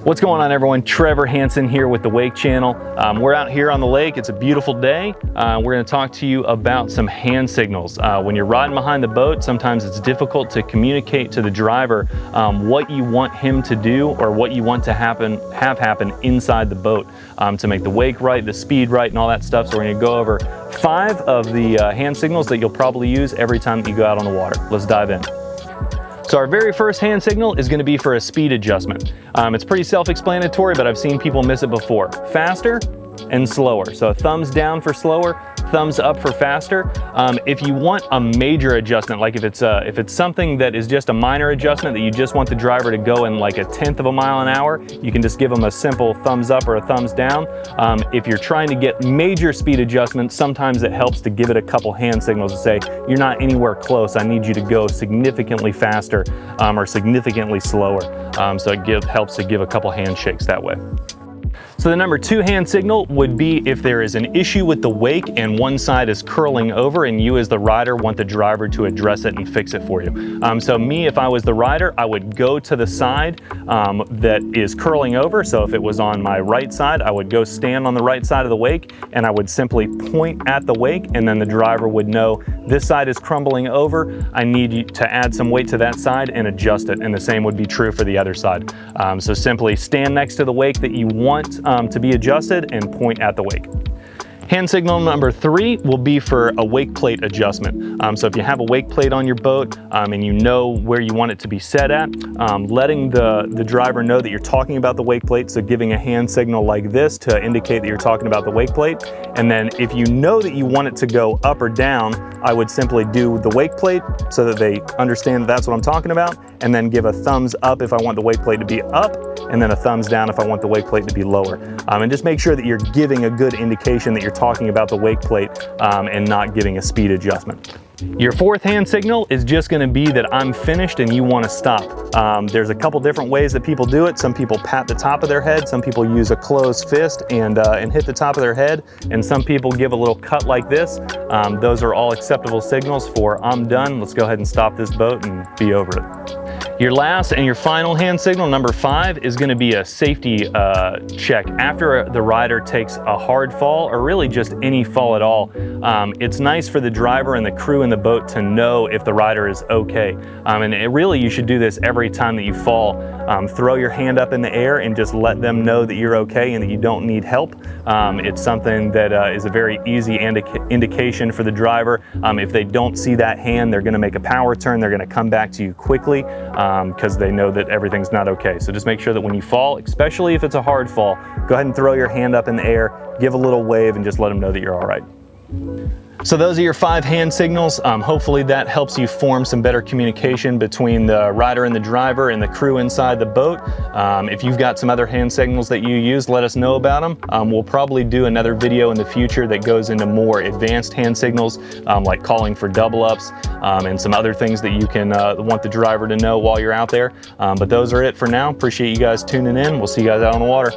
What's going on, everyone? Trevor Hansen here with the Wake Channel. We're out here on the lake. It's a beautiful day. We're going to talk to you about some hand signals. When you're riding behind the boat, sometimes it's difficult to communicate to the driver what you want him to do or what you want to have happen inside the boat to make the wake right, the speed right, and all that stuff. So we're going to go over 5 of the hand signals that you'll probably use every time that you go out on the water. Let's dive in. So our very first hand signal is going to be for a speed adjustment. It's pretty self-explanatory, but I've seen people miss it before. Faster and slower. So thumbs down for slower, thumbs up for faster. If you want a major adjustment, like if it's something that is just a minor adjustment that you just want the driver to go in like 1/10 of a mile an hour, you can just give them a simple thumbs up or a thumbs down. If you're trying to get major speed adjustments, sometimes it helps to give it a couple hand signals to say, you're not anywhere close, I need you to go significantly faster or significantly slower. So it helps to give a couple handshakes that way. So the number 2 hand signal would be if there is an issue with the wake and one side is curling over and you as the rider want the driver to address it and fix it for you. So me, if I was the rider, I would go to the side that is curling over. So if it was on my right side, I would go stand on the right side of the wake and I would simply point at the wake, and then the driver would know this side is crumbling over. I need you to add some weight to that side and adjust it. And the same would be true for the other side. So simply stand next to the wake that you want to be adjusted and point at the wake. Hand signal number 3 will be for a wake plate adjustment. So if you have a wake plate on your boat and you know where you want it to be set at, letting the driver know that you're talking about the wake plate, so giving a hand signal like this to indicate that you're talking about the wake plate. And then if you know that you want it to go up or down, I would simply do the wake plate so that they understand that that's what I'm talking about, and then give a thumbs up if I want the wake plate to be up, and then a thumbs down if I want the wake plate to be lower. And just make sure that you're giving a good indication that you're talking about the wake plate and not giving a speed adjustment. Your 4th hand signal is just going to be that I'm finished and you want to stop. There's a couple different ways that people do it. Some people pat the top of their head, some people use a closed fist and hit the top of their head, and some people give a little cut like this. Those are all acceptable signals for I'm done, let's go ahead and stop this boat and be over it. Your last and your final hand signal, number 5, is going to be a safety check. After the rider takes a hard fall, or really just any fall at all, it's nice for the driver and the crew in the boat to know if the rider is okay. And really you should do this every time that you fall. Throw your hand up in the air and just let them know that you're okay and that you don't need help. It's something that is a very easy indication for the driver. If they don't see that hand, they're going to make a power turn. They're going to come back to you quickly because they know that everything's not okay. So just make sure that when you fall, especially if it's a hard fall, go ahead and throw your hand up in the air, give a little wave, and just let them know that you're all right. So those are your 5 hand signals. Hopefully that helps you form some better communication between the rider and the driver and the crew inside the boat. If you've got some other hand signals that you use, let us know about them. We'll probably do another video in the future that goes into more advanced hand signals, like calling for double ups and some other things that you can want the driver to know while you're out there. But those are it for now. Appreciate you guys tuning in. We'll see you guys out on the water.